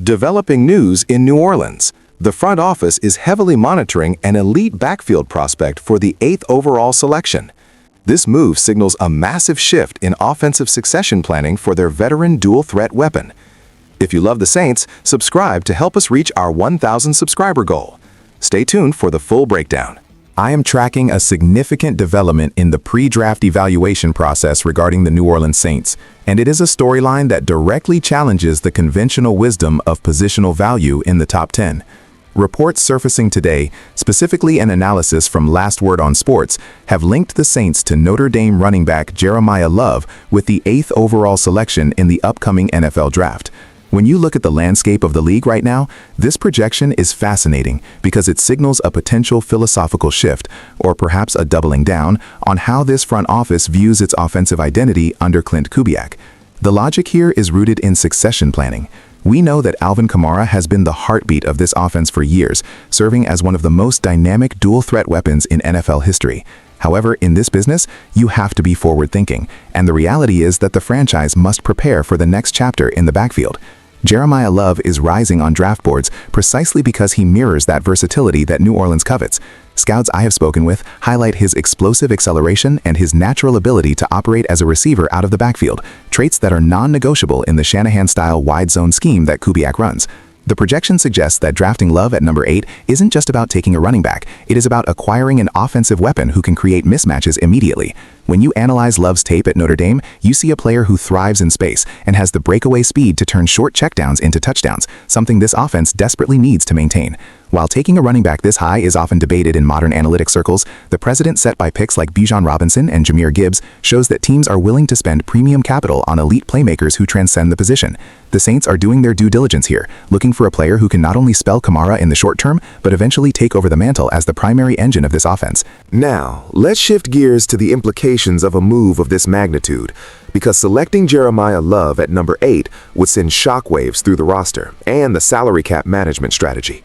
Developing news in New Orleans. The front office is heavily monitoring an elite backfield prospect for the 8th overall selection. This move signals a massive shift in offensive succession planning for their veteran dual-threat weapon. If you love the Saints, subscribe to help us reach our 1,000 subscriber goal. Stay tuned for the full breakdown. I am tracking a significant development in the pre-draft evaluation process regarding the New Orleans Saints, and it is a storyline that directly challenges the conventional wisdom of positional value in the top 10. Reports surfacing today, specifically an analysis from Last Word on Sports, have linked the Saints to Notre Dame running back Jeremiah Love with the 8th overall selection in the upcoming NFL Draft. When you look at the landscape of the league right now, this projection is fascinating because it signals a potential philosophical shift, or perhaps a doubling down, on how this front office views its offensive identity under Clint Kubiak. The logic here is rooted in succession planning. We know that Alvin Kamara has been the heartbeat of this offense for years, serving as one of the most dynamic dual-threat weapons in NFL history. However, in this business, you have to be forward-thinking, and the reality is that the franchise must prepare for the next chapter in the backfield. Jeremiah Love is rising on draft boards precisely because he mirrors that versatility that New Orleans covets. Scouts I have spoken with highlight his explosive acceleration and his natural ability to operate as a receiver out of the backfield, traits that are non-negotiable in the Shanahan-style wide zone scheme that Kubiak runs. The projection suggests that drafting Love at number 8 isn't just about taking a running back, it is about acquiring an offensive weapon who can create mismatches immediately. When you analyze Love's tape at Notre Dame, you see a player who thrives in space and has the breakaway speed to turn short checkdowns into touchdowns, something this offense desperately needs to maintain. While taking a running back this high is often debated in modern analytic circles, the precedent set by picks like Bijan Robinson and Jahmyr Gibbs shows that teams are willing to spend premium capital on elite playmakers who transcend the position. The Saints are doing their due diligence here, looking for a player who can not only spell Kamara in the short term, but eventually take over the mantle as the primary engine of this offense. Now, let's shift gears to the implications of a move of this magnitude, because selecting Jeremiah Love at number 8 would send shockwaves through the roster and the salary cap management strategy.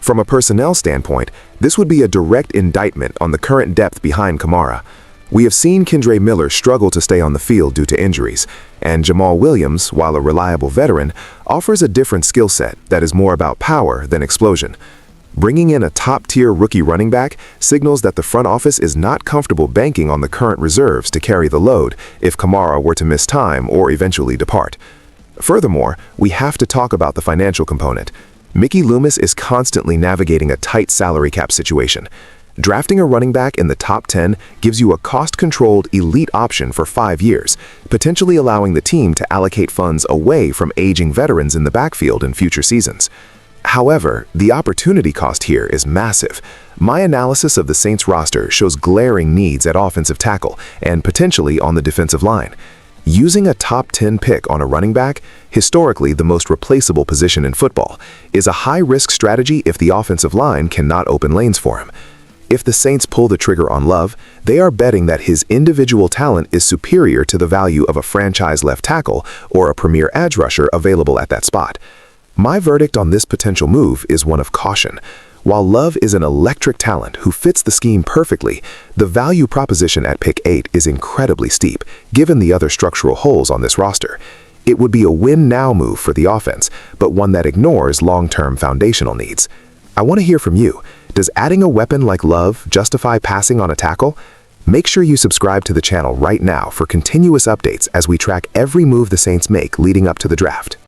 From a personnel standpoint, this would be a direct indictment on the current depth behind Kamara. We have seen Kendre Miller struggle to stay on the field due to injuries, and Jamal Williams, while a reliable veteran, offers a different skill set that is more about power than explosion. Bringing in a top-tier rookie running back signals that the front office is not comfortable banking on the current reserves to carry the load if Kamara were to miss time or eventually depart. Furthermore, we have to talk about the financial component. Mickey Loomis is constantly navigating a tight salary cap situation. Drafting a running back in the top 10 gives you a cost-controlled elite option for 5 years, potentially allowing the team to allocate funds away from aging veterans in the backfield in future seasons. However, the opportunity cost here is massive. My analysis of the Saints roster shows glaring needs at offensive tackle and potentially on the defensive line. Using a top 10 pick on a running back, historically the most replaceable position in football, is a high-risk strategy if the offensive line cannot open lanes for him. If the Saints pull the trigger on Love, they are betting that his individual talent is superior to the value of a franchise left tackle or a premier edge rusher available at that spot. My verdict on this potential move is one of caution. While Love is an electric talent who fits the scheme perfectly, the value proposition at pick 8 is incredibly steep, given the other structural holes on this roster. It would be a win-now move for the offense, but one that ignores long-term foundational needs. I want to hear from you. Does adding a weapon like Love justify passing on a tackle? Make sure you subscribe to the channel right now for continuous updates as we track every move the Saints make leading up to the draft.